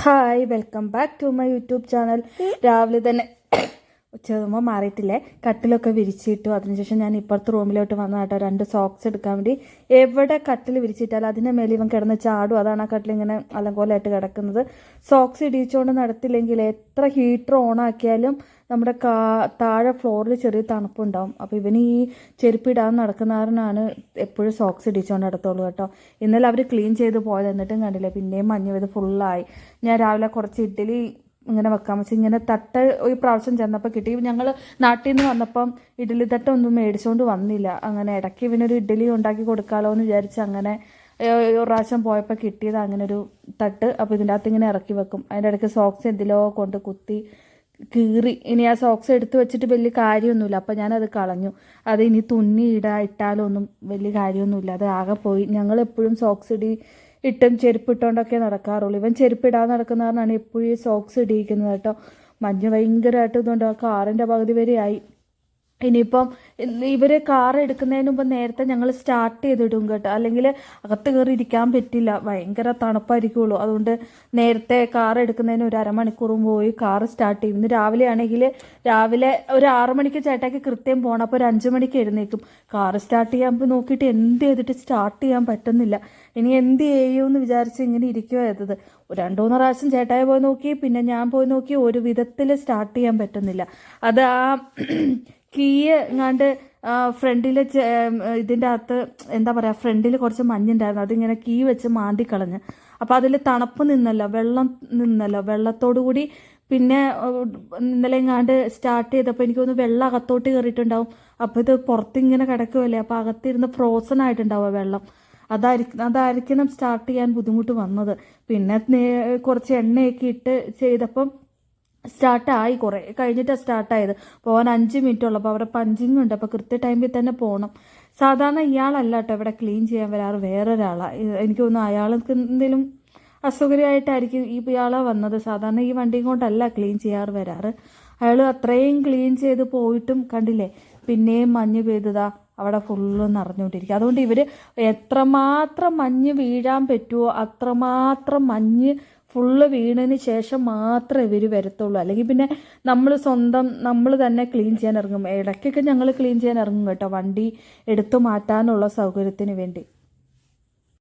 Hi welcome back to my YouTube channel. രാവിലെ തന്നെ ചെറുമ്പോൾ മാറിയിട്ടില്ലേ, കട്ടിലൊക്കെ വിരിച്ചിട്ടു. അതിനുശേഷം ഞാൻ ഇപ്പുറത്തെ റൂമിലോട്ട് വന്ന കേട്ടോ 2 സോക്സ് എടുക്കാൻ വേണ്ടി. എവിടെ കട്ടിൽ വിരിച്ചിട്ടാലും അതിൻ്റെ മേലെ ഇവൻ കിടന്ന് ചാടും. അതാണ് ആ കട്ടിൽ ഇങ്ങനെ അലങ്കോലമായിട്ട് കിടക്കുന്നത്. സോക്സ് ഇടിച്ചുകൊണ്ട് നടത്തില്ലെങ്കിൽ എത്ര ഹീറ്റർ ഓൺ ആക്കിയാലും നമ്മുടെ താഴെ ഫ്ലോറിൽ ചെറിയ തണുപ്പുണ്ടാവും. അപ്പോൾ ഇവന് ഈ ചെരുപ്പിടാൻ നടക്കുന്നവരനാണ് എപ്പോഴും സോക്സ് ഇടിച്ചുകൊണ്ട് നടത്തുള്ളൂ കേട്ടോ. ഇന്നലെ അവർ ക്ലീൻ ചെയ്ത് പോയത്, എന്നിട്ടും കണ്ടില്ലേ പിന്നെയും മഞ്ഞ് പെയ്ത് ഫുള്ളായി. ഞാൻ രാവിലെ കുറച്ച് ഇഡ്ഡലി ഇങ്ങനെ വെക്കാൻ വെച്ച് ഇങ്ങനെ തട്ട് ഒരു പ്രാവശ്യം ചെന്നപ്പോൾ കിട്ടി. ഞങ്ങൾ നാട്ടിൽ നിന്ന് വന്നപ്പം ഇഡ്ഡലി തട്ടൊന്നും മേടിച്ചുകൊണ്ട് വന്നില്ല. അങ്ങനെ ഇടയ്ക്ക് ഇവനൊരു ഇഡ്ഡലി ഉണ്ടാക്കി കൊടുക്കാമല്ലോ എന്ന് വിചാരിച്ച് അങ്ങനെ ഒരു പ്രാവശ്യം പോയപ്പോൾ കിട്ടിയത് അങ്ങനെ ഒരു തട്ട്. അപ്പോൾ ഇതിൻ്റെ അകത്ത് ഇങ്ങനെ ഇറക്കി വെക്കും. അതിൻ്റെ ഇടയ്ക്ക് സോക്സ് എന്തിലോ കൊണ്ട് കുത്തി കീറി. ഇനി ആ സോക്സ് എടുത്ത് വെച്ചിട്ട് വലിയ കാര്യമൊന്നുമില്ല. അപ്പോൾ ഞാനത് കളഞ്ഞു. അത് ഇനി തുന്നി ഇട്ടാലൊന്നും വലിയ കാര്യമൊന്നുമില്ല. അത് ആകെ പോയി. ഞങ്ങൾ എപ്പോഴും സോക്സ് ഇട്ടും ചെരുപ്പിട്ടുകൊണ്ടൊക്കെ നടക്കാറുള്ളൂ. ഇവൻ ചെരുപ്പിടാൻ നടക്കുന്നവരാണ് എപ്പോഴും ഈ സോക്സ് ഇടിയിക്കുന്നത് കേട്ടോ. മഞ്ഞ് ഭയങ്കരമായിട്ട് ഇതുകൊണ്ട് കാറിൻ്റെ പകുതി വരെയായി. ഇനിയിപ്പം ഇവർ കാർ എടുക്കുന്നതിന് മുമ്പ് നേരത്തെ ഞങ്ങൾ സ്റ്റാർട്ട് ചെയ്തിടും കേട്ടോ, അല്ലെങ്കിൽ അകത്ത് കയറി ഇരിക്കാൻ പറ്റില്ല, ഭയങ്കര തണുപ്പായിരിക്കുള്ളൂ. അതുകൊണ്ട് നേരത്തെ കാർ എടുക്കുന്നതിന് ഒരു അരമണിക്കൂറും പോയി കാർ സ്റ്റാർട്ട് ചെയ്യും. ഇന്ന് രാവിലെ ആണെങ്കിൽ രാവിലെ ഒരു 6 മണിക്ക് ചേട്ടാക്കി കൃത്യം പോകണം. അപ്പോൾ ഒരു 5 മണിക്ക് എഴുന്നേക്കും. കാർ സ്റ്റാർട്ട് ചെയ്യാൻ നോക്കിയിട്ട് എന്ത് ചെയ്തിട്ട് സ്റ്റാർട്ട് ചെയ്യാൻ പറ്റുന്നില്ല. ഇനി എന്ത് ചെയ്യുമെന്ന് വിചാരിച്ച് ഇങ്ങനെ ഇരിക്കുവായിരുന്നത്. 2-3 പ്രാവശ്യം ചേട്ടായി പോയി നോക്കി, പിന്നെ ഞാൻ പോയി നോക്കി. ഒരു വിധത്തിൽ സ്റ്റാർട്ട് ചെയ്യാൻ പറ്റുന്നില്ല. അത് ആ കീ എങ്ങാണ്ട് ഫ്രണ്ടിൽ ഇതിൻ്റെ അകത്ത് എന്താ പറയുക, ഫ്രണ്ടിൽ കുറച്ച് മഞ്ഞുണ്ടായിരുന്നു. അതിങ്ങനെ കീ വെച്ച് മാന്തിക്കളഞ്ഞ്. അപ്പോൾ അതിൽ തണുപ്പ് നിന്നല്ലോ, വെള്ളം നിന്നല്ലോ, വെള്ളത്തോടു കൂടി പിന്നെ ഇന്നലെ എങ്ങാണ്ട് സ്റ്റാർട്ട് ചെയ്തപ്പോൾ എനിക്കൊന്ന് വെള്ളം അകത്തോട്ട് കയറിയിട്ടുണ്ടാവും. അപ്പോൾ ഇത് പുറത്തിങ്ങനെ കിടക്കുമല്ലേ, അപ്പോൾ അകത്തിരുന്ന് ഫ്രോസൺ ആയിട്ടുണ്ടാവുക വെള്ളം. അതായിരിക്കണം സ്റ്റാർട്ട് ചെയ്യാൻ ബുദ്ധിമുട്ട് വന്നത്. പിന്നെ കുറച്ച് എണ്ണയൊക്കെ ഇട്ട് ചെയ്തപ്പം സ്റ്റാർട്ടായി. കുറേ കഴിഞ്ഞിട്ടാണ് സ്റ്റാർട്ടായത്. പോകാൻ 5 മിനിറ്റ് ഉള്ളപ്പോൾ അവിടെ പഞ്ചിങ് ഉണ്ട്. അപ്പോൾ കൃത്യ ടൈമിൽ തന്നെ പോകണം. സാധാരണ ഇയാളല്ല കേട്ടോ ഇവിടെ ക്ലീൻ ചെയ്യാൻ വരാറ്, വേറൊരാളാണ്. എനിക്ക് തോന്നുന്നു അയാൾക്ക് എന്തെങ്കിലും അസൗകര്യമായിട്ടായിരിക്കും ഇയാളെ വന്നത്. സാധാരണ ഈ വണ്ടിയും കൊണ്ടല്ല ക്ലീൻ ചെയ്യാറ് വരാറ്. അയാൾ അത്രയും ക്ലീൻ ചെയ്ത് പോയിട്ടും കണ്ടില്ലേ പിന്നെയും മഞ്ഞ് പെയ്തതാ അവിടെ ഫുള്ള് നിറഞ്ഞുകൊണ്ടിരിക്കുക. അതുകൊണ്ട് ഇവർ എത്രമാത്രം മഞ്ഞ് വീഴാൻ പറ്റുമോ അത്രമാത്രം മഞ്ഞ് ഫുള്ള് വീണതിന് ശേഷം മാത്രമേ ഇവർ വരത്തുള്ളൂ. അല്ലെങ്കിൽ പിന്നെ നമ്മൾ തന്നെ ക്ലീൻ ചെയ്യാൻ ഇറങ്ങും. ഇടയ്ക്കൊക്കെ ഞങ്ങൾ ക്ലീൻ ചെയ്യാൻ ഇറങ്ങും കേട്ടോ, വണ്ടി എടുത്തു മാറ്റാനുള്ള സൗകര്യത്തിന് വേണ്ടി.